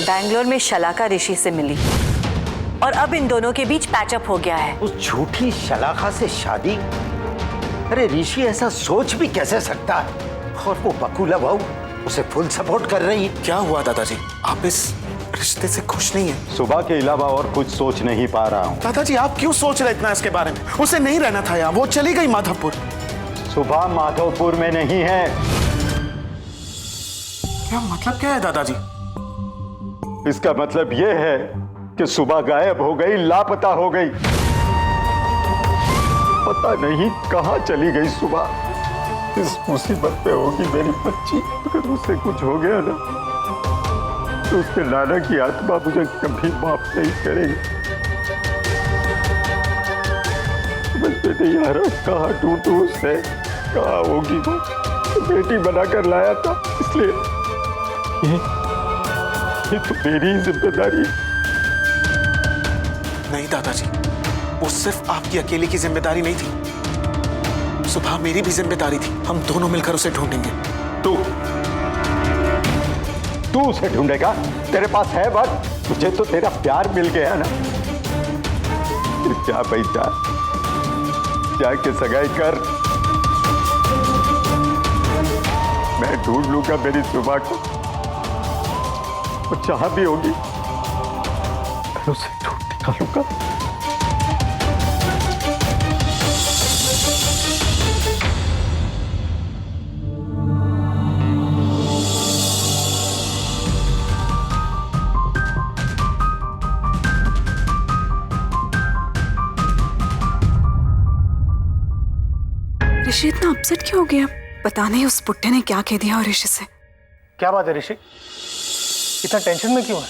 बैंगलोर में शलाका ऋषि से मिली और अब इन दोनों के बीच पैचअप हो गया है। उस झूठी शलाका से शादी? अरे ऋषि ऐसा सोच भी कैसे सकता है? और वो बकुला बहू उसे फुल सपोर्ट कर रही है। क्या हुआ दादाजी, आप इस रिश्ते से खुश नहीं है? सुबह के अलावा और कुछ सोच नहीं पा रहा हूँ। दादाजी आप क्यों सोच रहे इतना इसके बारे में? उसे नहीं रहना था यहाँ, वो चली गई माधवपुर। सुबह माधवपुर में नहीं है। क्या मतलब क्या है दादाजी? इसका मतलब यह है कि सुबह गायब हो गई, लापता हो गई। पता नहीं कहाँ चली गई सुबह। इस मुसीबत पे होगी मेरी बच्ची। अगर उसे कुछ हो गया ना तो उसके नाना की आत्मा मुझे कभी माफ नहीं करेगी। समझ में नहीं आ रहा कहाँ ढूंढूं उसे, कहाँ होगी वो। बेटी बनाकर लाया था, इसलिए ये तो मेरी ही जिम्मेदारी है। नहीं दादाजी, वो सिर्फ आपकी अकेले की जिम्मेदारी नहीं थी, सुबह मेरी भी जिम्मेदारी थी। हम दोनों मिलकर उसे ढूंढेंगे। तू उसे ढूंढेगा? तेरे पास है बात? मुझे तो तेरा प्यार मिल गया ना। जा भाई जा, जाके सगाई कर। मैं ढूंढ लूंगा मेरी सुबह को। वो जहां भी होगी मैं उसे ढूंढ निकालूंगा। ऋषि इतना अपसेट क्यों हो गया? पता नहीं उस पुट्टे ने क्या कह दिया और ऋषि से। क्या बात है ऋषि, इतना टेंशन में क्यों है?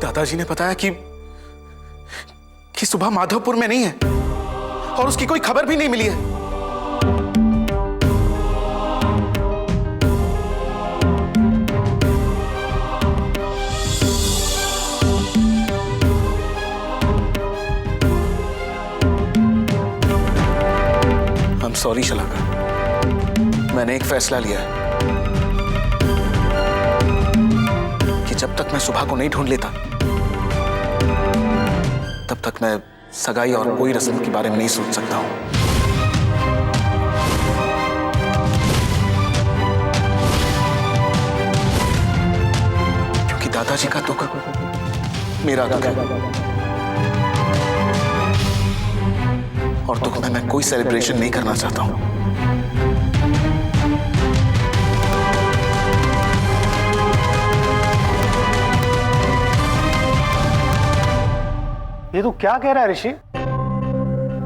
दादाजी ने बताया कि सुबह माधवपुर में नहीं है और उसकी कोई खबर भी नहीं मिली है। I'm sorry शलाका, मैंने एक फैसला लिया है कि जब तक मैं सुबह को नहीं ढूंढ लेता तब तक मैं सगाई और कोई रस्म के बारे में नहीं सोच सकता हूं। क्योंकि दादाजी का दुख मेरा दुख है और दुख में मैं कोई सेलिब्रेशन नहीं करना चाहता हूं। ये तू क्या कह रहा है ऋषि?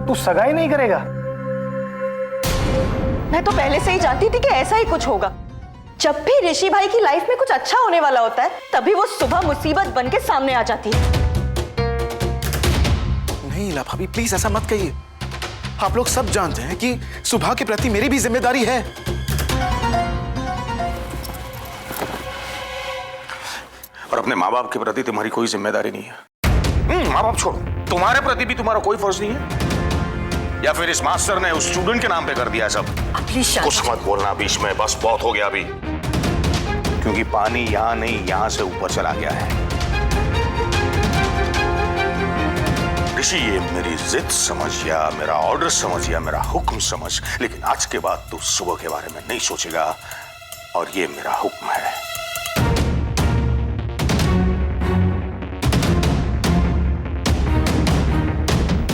तू सगाई नहीं करेगा? मैं तो पहले से ही जानती थी कि ऐसा ही कुछ होगा। जब भी ऋषि भाई की लाइफ में कुछ अच्छा होने वाला होता है तभी वो सुबह मुसीबत बन के सामने आ जाती है। नहीं इला भाभी, प्लीज ऐसा मत कहिए। आप लोग सब जानते हैं कि सुबह के प्रति मेरी भी जिम्मेदारी है। और अपने माँ बाप के प्रति तुम्हारी कोई जिम्मेदारी नहीं है। माँ बाप छोड़ो, तुम्हारे प्रति भी तुम्हारा कोई फर्ज नहीं है? या फिर इस मास्टर ने उस स्टूडेंट के नाम पे कर दिया सब? कुछ मत बोलना बीच में, बस बहुत हो गया अभी। क्योंकि पानी यहाँ नहीं यहाँ से ऊपर चला गया है। ऋषि, ये मेरी जिद समझ या मेरा ऑर्डर समझ या मेरा हुक्म समझ, लेकिन आज के बाद तू सुबह के बारे में नहीं सोचेगा और ये मेरा हुक्म है।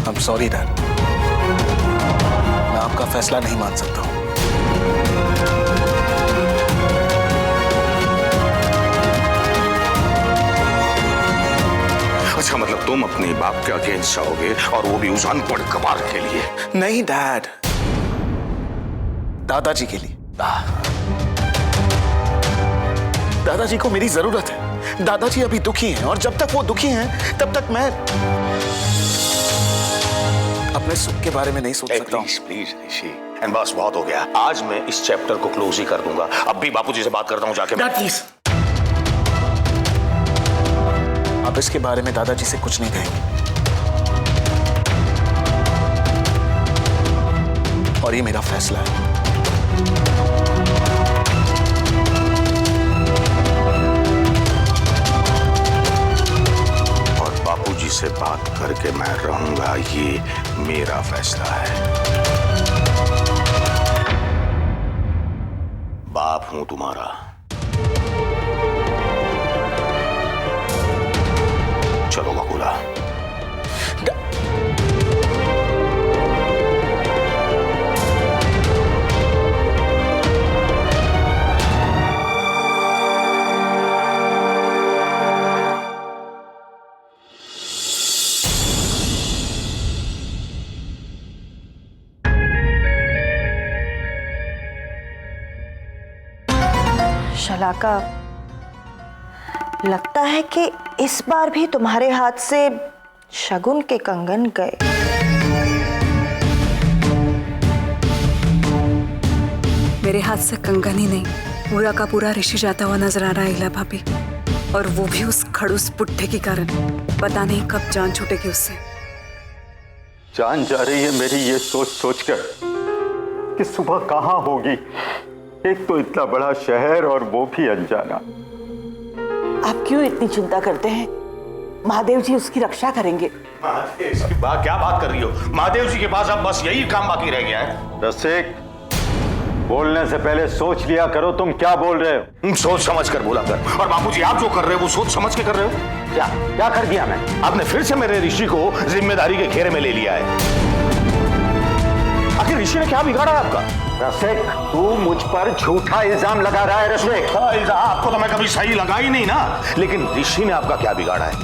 I'm sorry डैड, मैं आपका फैसला नहीं मान सकता हूं। अच्छा, मतलब तुम अपने बाप के अगेंस्ट जाओगे और वो भी उस अनपढ़ गवार के लिए? नहीं डैड, दादाजी के लिए। दादाजी को मेरी जरूरत है। दादाजी अभी दुखी हैं और जब तक वो दुखी हैं तब तक मैं अपने सुख के बारे में नहीं सोच सकता हूं। प्लीज ऋषि, एंड बस बहुत हो गया। आज मैं इस चैप्टर को क्लोज ही कर दूंगा। अब भी बापूजी से बात करता हूं जाके। प्लीज, आप इसके बारे में दादाजी से कुछ नहीं कहेंगे। और ये मेरा फैसला है। और बापूजी से बात करके मैं रहूंगा, ये मेरा फैसला है। बाप हूं तुम्हारा। चलो बकुला। शलाका, लगता है कि इस बार भी तुम्हारे हाथ से शगुन के कंगन गए। मेरे हाथ से कंगन ही नहीं, पूरा का पूरा ऋषि जाता हुआ नजर आ रहा है इला भाभी, और वो भी उस खड़ूस पुट्ठे के कारण। पता नहीं कब जान छूटेगी उससे। जान जा रही है मेरी ये सोच सोचकर कि सुबह कहाँ होगी। एक तो इतना बड़ा शहर और वो भी अनजाना। आप क्यों इतनी चिंता करते हैं? महादेव जी उसकी रक्षा करेंगे। महादेव क्या बात कर रही हो? महादेव जी के पास अब बस यही काम बाकी रह गया है। रसिक, बोलने से पहले सोच लिया करो तुम क्या बोल रहे हो। सोच समझ कर बोला कर। और बापूजी आप जो कर रहे हो वो सोच समझ के कर रहे हो। क्या क्या कर दिया मैं? आपने फिर से मेरे ऋषि को जिम्मेदारी के घेरे में ले लिया है। आखिर ऋषि ने क्या बिगाड़ा है आपका? रसिक, तू मुझ पर झूठा इल्जाम लगा रहा है। रसिक, आपको तो मैं कभी सही लगा ही नहीं ना, लेकिन ऋषि ने आपका क्या बिगाड़ा है?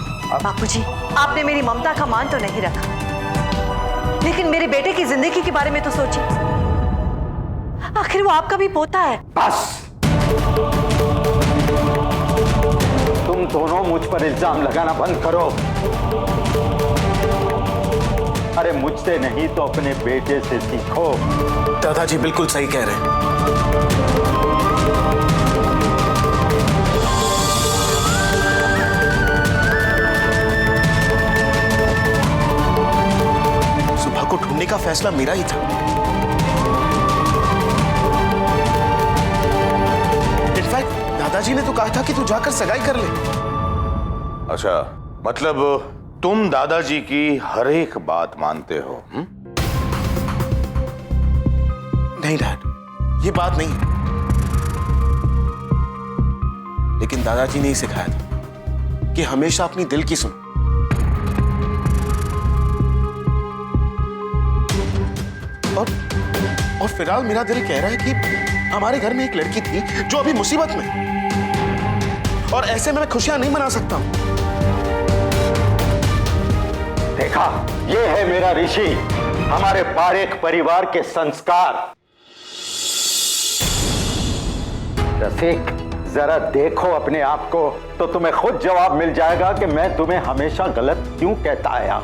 बापूजी, आपने मेरी ममता का मान तो नहीं रखा, लेकिन मेरे बेटे की जिंदगी के बारे में तो सोचिए। आखिर वो आपका भी पोता है। बस, तुम दोनों मुझ पर इल्जाम लगाना बंद करो। अरे मुझसे नहीं तो अपने बेटे से सीखो। दादाजी बिल्कुल सही कह रहे हैं। सुबह को ढूंढने का फैसला मेरा ही था। इनफैक्ट दादाजी ने तो कहा था कि तू जाकर सगाई कर ले। अच्छा, मतलब तुम दादाजी की हर एक बात मानते हो? नहीं डैड, ये बात नहीं। लेकिन दादाजी ने ही सिखाया था कि हमेशा अपनी दिल की सुन। और फिलहाल मेरा दिल कह रहा है कि हमारे घर में एक लड़की थी जो अभी मुसीबत में, और ऐसे में मैं खुशियां नहीं मना सकता हूं। देखा, ये है मेरा ऋषि, हमारे पारेख परिवार के संस्कार। रसिक, जरा देखो अपने आप को तो तुम्हें खुद जवाब मिल जाएगा कि मैं तुम्हें हमेशा गलत क्यों कहता आया।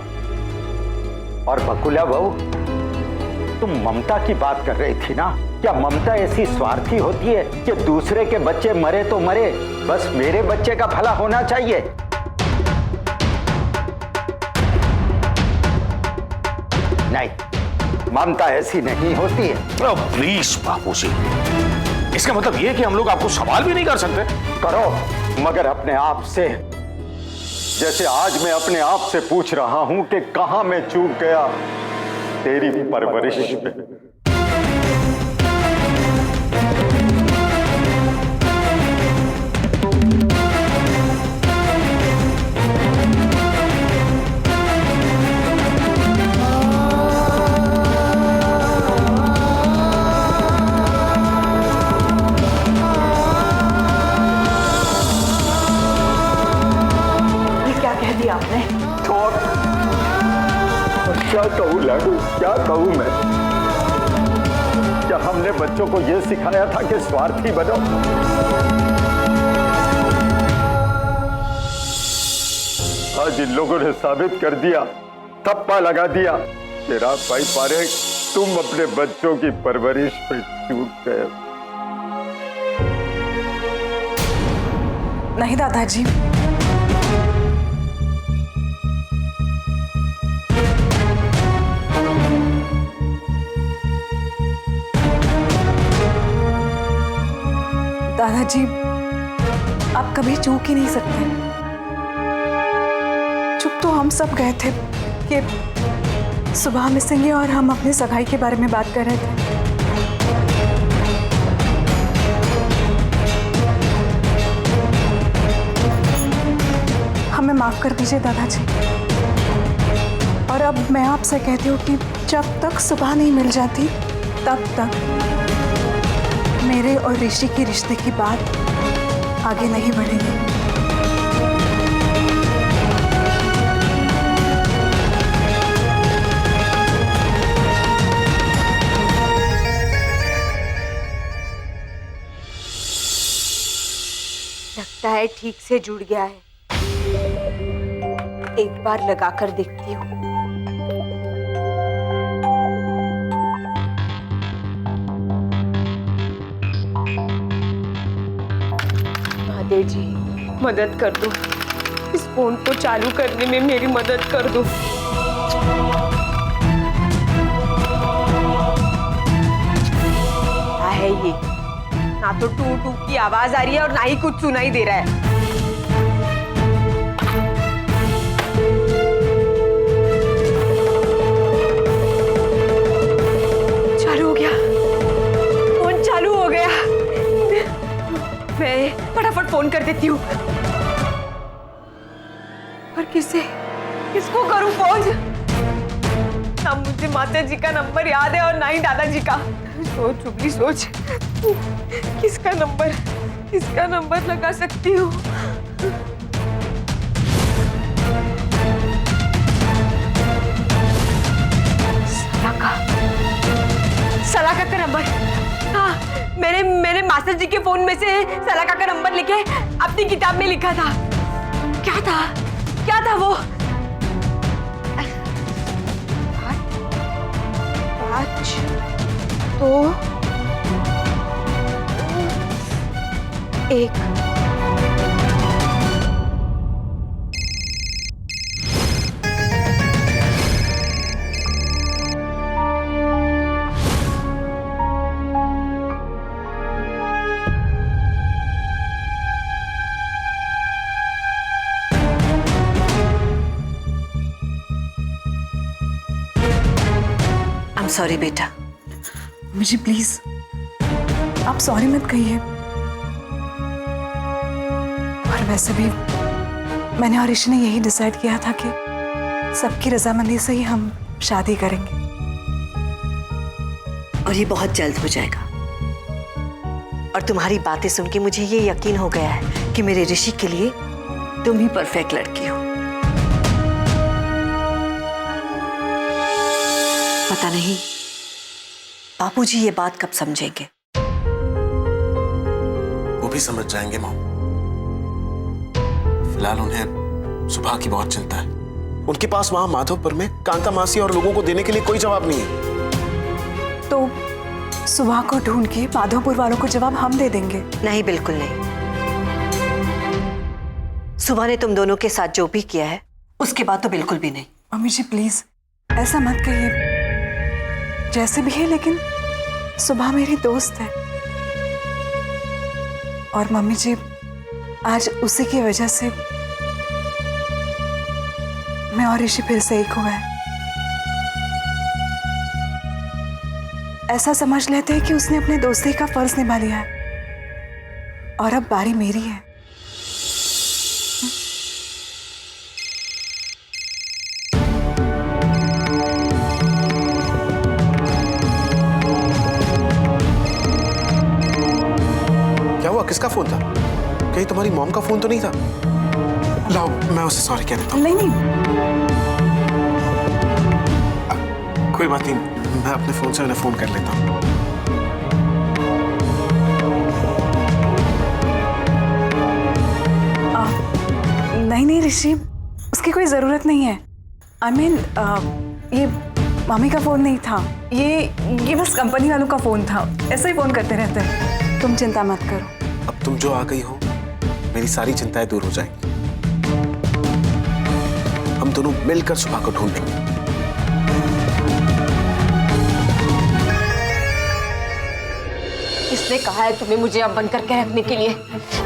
और बकुला बहू, तुम ममता की बात कर रही थी ना? क्या ममता ऐसी स्वार्थी होती है कि दूसरे के बच्चे मरे तो मरे, बस मेरे बच्चे का भला होना चाहिए? नहीं, ममता ऐसी नहीं होती है। प्लीज बापूजी, इसका मतलब ये कि हम लोग आपको सवाल भी नहीं कर सकते? करो, मगर अपने आप से। जैसे आज मैं अपने आप से पूछ रहा हूं कि कहां मैं चूक गया तेरी परवरिश में। आपने क्या कहूँ लाडू, क्या कहूँ मैं? क्या हमने बच्चों को यह सिखाया था कि स्वार्थी बनो? आज इन लोगों ने साबित कर दिया, थप्पा लगा दिया। तेरा भाई पारेख, तुम अपने बच्चों की परवरिश पे चूक गए। नहीं दादाजी, दादाजी, आप कभी चूक ही नहीं सकते। चुप तो हम सब गए थे कि सुबह मिसेंगे और हम अपनी सगाई के बारे में बात कर रहे थे। हमें माफ कर दीजिए दादाजी, और अब मैं आपसे कहती हूँ कि जब तक सुबह नहीं मिल जाती तब तक मेरे और ऋषि के रिश्ते की बात आगे नहीं बढ़ेगी। लगता है ठीक से जुड़ गया है, एक बार लगाकर देखती हूँ। महादेव जी, मदद कर दो, इस फोन को चालू करने में मेरी मदद कर दो। क्या है ये? ना तो टू टू की आवाज आ रही है और ना ही कुछ सुनाई दे रहा है। चालू हो गया, फोन चालू हो गया। मैं फटाफट फोन कर देती हूँ। पर किसको करूँ फोन? ना मुझे माता जी का नंबर याद है और ना ही दादाजी का। सोच चुपली सोच, किसका नंबर लगा सकती हूँ? सलाका का नंबर। हाँ, मैंने मास्टर जी के फोन में से सलाका का नंबर लेके अपनी किताब में लिखा था। क्या था वो? 5 2 1। I'm sorry बेटा। मुझे प्लीज आप सॉरी मत कहिए। और वैसे भी मैंने और ऋषि ने यही डिसाइड किया था कि सबकी रजामंदी से ही हम शादी करेंगे। और ये बहुत जल्द हो जाएगा। और तुम्हारी बातें सुन के मुझे ये यकीन हो गया है कि मेरे ऋषि के लिए तुम ही परफेक्ट लड़की हो। पता नहीं बापूजी ये बात कब समझेंगे। वो भी समझ जाएंगे मॉम। फिलहाल उन्हें सुबह की बहुत चिंता है। उनके पास वहां माधवपुर में कांता मासी और लोगों को देने के लिए कोई जवाब नहीं है। तो सुबह को ढूंढ के माधवपुर वालों को जवाब हम दे देंगे। नहीं, बिल्कुल नहीं। सुबह ने तुम दोनों के साथ जो भी किया है उसके बाद तो बिल्कुल भी नहीं। मम्मी जी प्लीज ऐसा मत कहिए। जैसे भी है, लेकिन सुबह मेरी दोस्त है। और मम्मी जी आज उसी की वजह से मैं और ऋषि फिर से एक हुआ है। ऐसा समझ लेते हैं कि उसने अपने दोस्ती का फर्ज निभा लिया है और अब बारी मेरी है। क्या हुआ? किसका फोन था? कहीं तुम्हारी मॉम का फोन तो नहीं था? लाओ, मैं उसे सॉरी कह देता हूँ। नहीं, कोई बात नहीं, मैं अपने फोन से उन्हें फोन कर लेता हूँ। नहीं ऋषि, उसकी कोई जरूरत नहीं है। I mean, ये मामी का फोन नहीं था, ये बस कंपनी वालों का फोन था। ऐसा ही फोन करते रहते हैं। तुम चिंता मत करो। अब तुम जो आ गई हो, मेरी सारी चिंताएं दूर हो जाएंगी। हम दोनों मिलकर सुबह को ढूंढेंगे। किसने कहा है तुम्हें मुझे अब बंद करके रखने के लिए?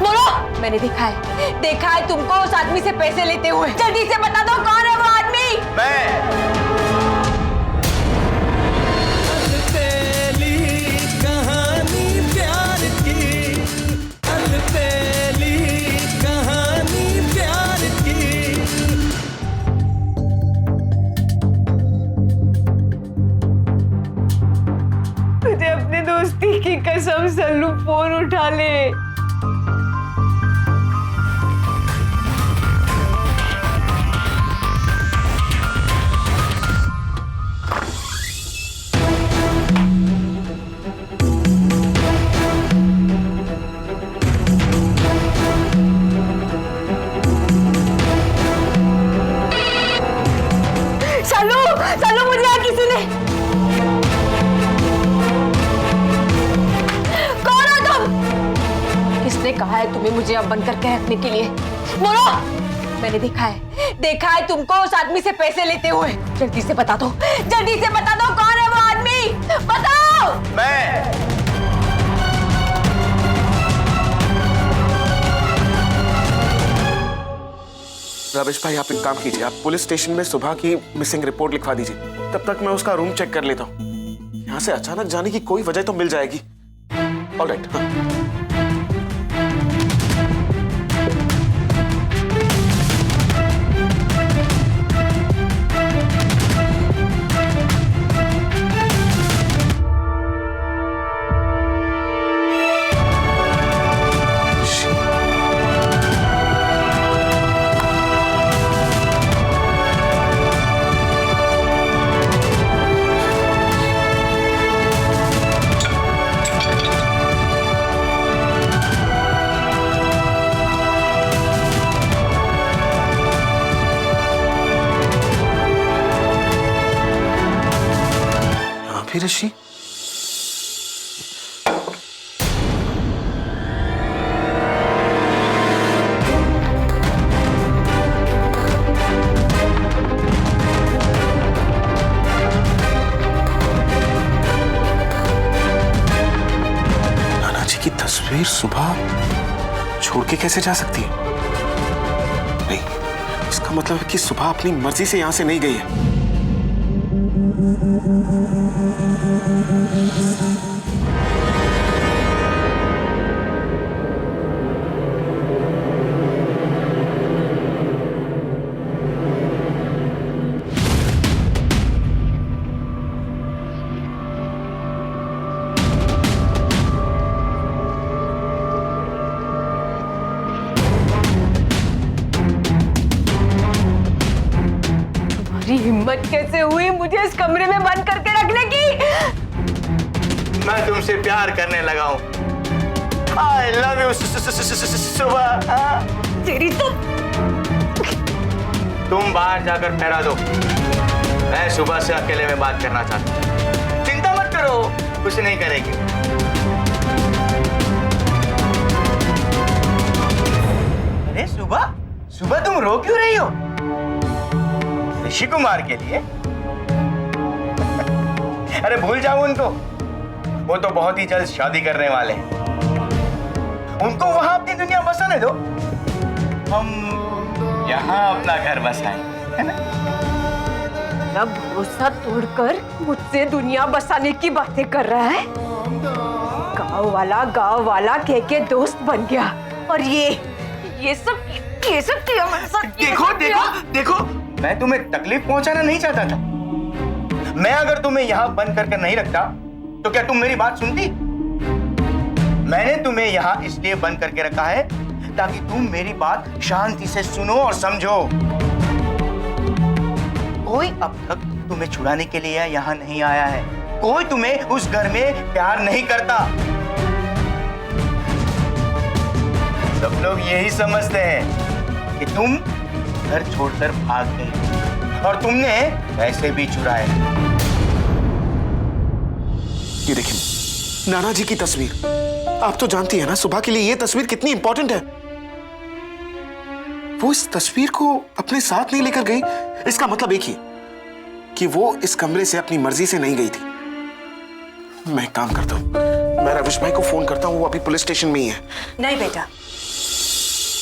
बोलो। मैंने देखा है तुमको उस आदमी से पैसे लेते हुए। जल्दी से बता दो कौन है वो आदमी? मैं। तुझे अपने दोस्ती की कसम सल्लू, फोन उठा ले। सल्लू, सल्लू मुझे यहाँ किसी ने। किसने कहा है तुम्हें मुझे अब बंद करके रखने के लिए? बोलो। मैंने देखा है तुमको उस आदमी से पैसे लेते हुए। जल्दी से बता दो कौन है वो आदमी? बताओ। मैं। रमेश भाई, आप एक काम कीजिए, आप पुलिस स्टेशन में सुबह की मिसिंग रिपोर्ट लिखवा दीजिए। तब तक मैं उसका रूम चेक कर लेता हूँ। यहाँ से अचानक जाने की कोई वजह तो मिल जाएगी। ऑलराइट, हाँ। ऋषि, नाना जी की तस्वीर सुबह छोड़ के कैसे जा सकती है? नहीं, इसका मतलब है कि सुबह अपनी मर्जी से यहां से नहीं गई है। हिम्मत कैसे हुई मुझे इस कमरे में बंद करके रखने की? मैं तुमसे प्यार करने लगा हूँ। I love you सुबह। तेरी तो। तुम बाहर जाकर ठहरा दो, मैं सुबह से अकेले में बात करना चाहता हूँ। चिंता मत करो, कुछ नहीं करेगी। अरे सुबह तुम रो क्यों रही हो? ऋषि कुमार के लिए? अरे भूल जाओ उनको, वो तो बहुत ही जल्द शादी करने वाले हैं। उनको वहां अपनी दुनिया बसाने दो, हम यहाँ अपना घर बसाएं, है ना? अब भरोसा तोड़कर मुझसे दुनिया बसाने की बातें कर रहा है। गांव वाला कह के दोस्त बन गया, और ये सब किया मेरे साथ। देखो, मैं तुम्हें तकलीफ पहुंचाना नहीं चाहता था। मैं अगर तुम्हें यहाँ बंद करके नहीं रखता तो क्या तुम मेरी बात सुनती? मैंने तुम्हें यहाँ इसलिए बंद करके रखा है ताकि तुम मेरी बात शांति से सुनो और समझो। कोई अब तक तुम्हें छुड़ाने के लिए यहाँ नहीं आया है। कोई तुम्हें उस घर में प्यार नहीं करता। सब लोग यही समझते हैं कि तुम घर छोड़कर भाग गई और तुमने पैसे भी चुराए। ये देखिए नाना जी की तस्वीर, आप तो जानती है ना सुबह के लिए ये तस्वीर कितनी इंपॉर्टेंट है। वो इस तस्वीर को अपने साथ नहीं लेकर गई, इसका मतलब एक ही कि वो इस कमरे से अपनी मर्जी से नहीं गई थी। मैं एक काम करता हूँ, मैं रविश भाई को फोन करता हूँ, वो अभी पुलिस स्टेशन में ही है। नहीं बेटा,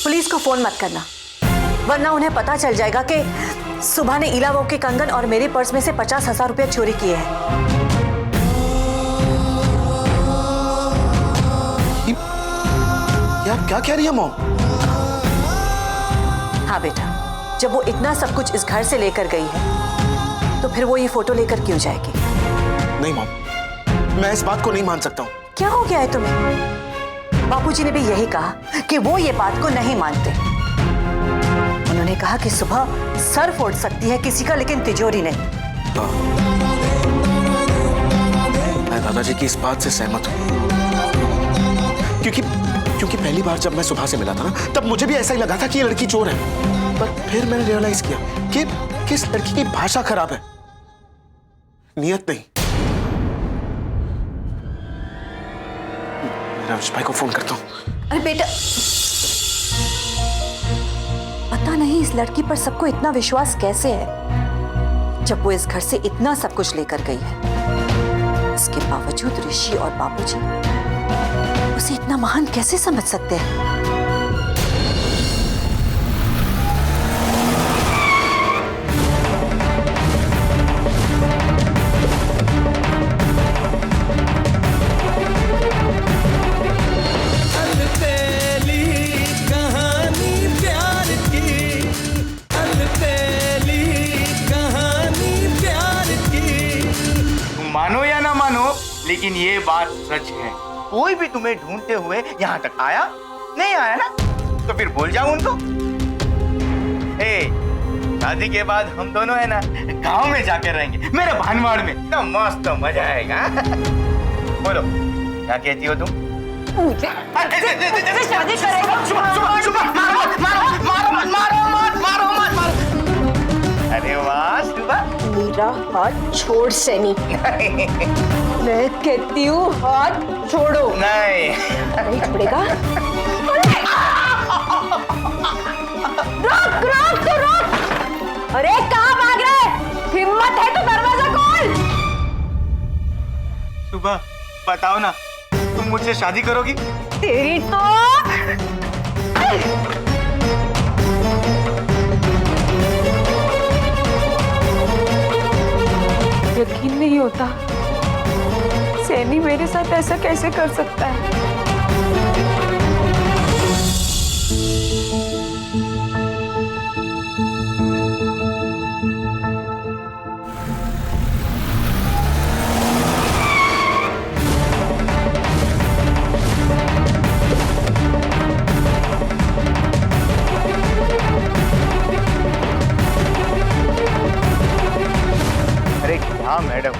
पुलिस को फोन मत करना, वरना उन्हें पता चल जाएगा कि सुबह ने इलावो के कंगन और मेरे पर्स में से 50,000 रुपया चोरी किए हैं। यार क्या कह रही है मॉम? हाँ बेटा, जब वो इतना सब कुछ इस घर से लेकर गई है तो फिर वो ये फोटो लेकर क्यों जाएगी? नहीं मॉम, मैं इस बात को नहीं मान सकता हूँ। क्या हो गया है तुम्हें? बापूजी ने भी यही कहा कि वो ये बात को नहीं मानते। उन्होंने कहा कि सुबह सर फोड़ सकती है किसी का, लेकिन तिजोरी नहीं। मैं दादाजी की इस बात से सहमत हूँ, क्योंकि पहली बार जब मैं सुबह से मिला था ना, तब मुझे भी ऐसा ही लगा था कि ये लड़की चोर है। पर फिर मैंने रियलाइज किया कि इस लड़की की भाषा खराब है, नियत नहीं। रविश भाई को फोन करता हूँ। अरे बेटा, पता नहीं इस लड़की पर सबको इतना विश्वास कैसे है, जब वो इस घर से इतना सब कुछ लेकर गई है। इसके बावजूद ऋषि और बापूजी उसे इतना महान कैसे समझ सकते हैं? मानो या ना मानो, लेकिन ये बात सच है। कोई भी तुम्हें ढूंढते हुए यहाँ तक आया नहीं आया ना, तो फिर बोल जाओ उनको। शादी के बाद हम दोनों है ना गांव में जाकर रहेंगे, मेरे भानवाड़ में, तो मस्त तो मजा आएगा। बोलो क्या कहती हो तुम? मुझे शादी करेगा? अरे वाह सुबह, मेरा हाथ छोड़ सैनी। मैं कहती हूँ हाथ छोड़ो। नहीं नहीं छोड़ेगा? रोक रोक तो रोक! अरे कहाँ भाग रहे? हिम्मत है तो दरवाजा खोल। सुबह बताओ ना, तुम मुझसे शादी करोगी? तेरी तो यकीन नहीं होता, सैनी मेरे साथ ऐसा कैसे कर सकता है? अरे क्या मैडम,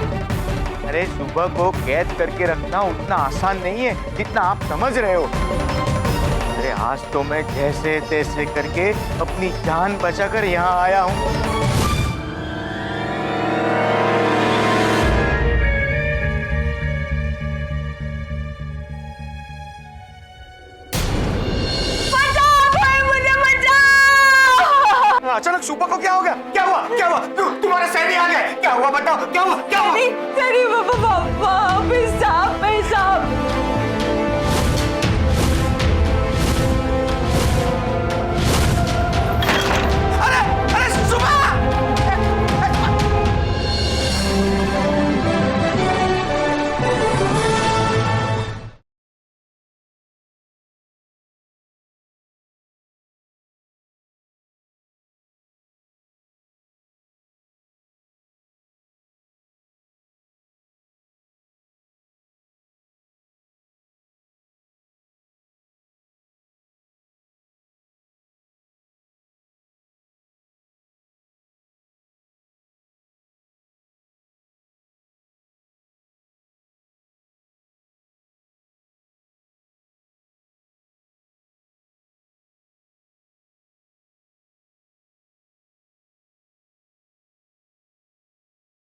अरे सुबह को कैद करके रखना उतना आसान नहीं है जितना आप समझ रहे हो। अरे आज तो मैं जैसे तैसे करके अपनी जान बचाकर यहाँ आया हूँ। अचानक सुबह को क्या हो गया? क्या हुआ? क्या हुआ? तुम्हारे सैनी आ गए? क्या हुआ बताओ? क्या हुआ? क्या हुआ? सैनी वापस आ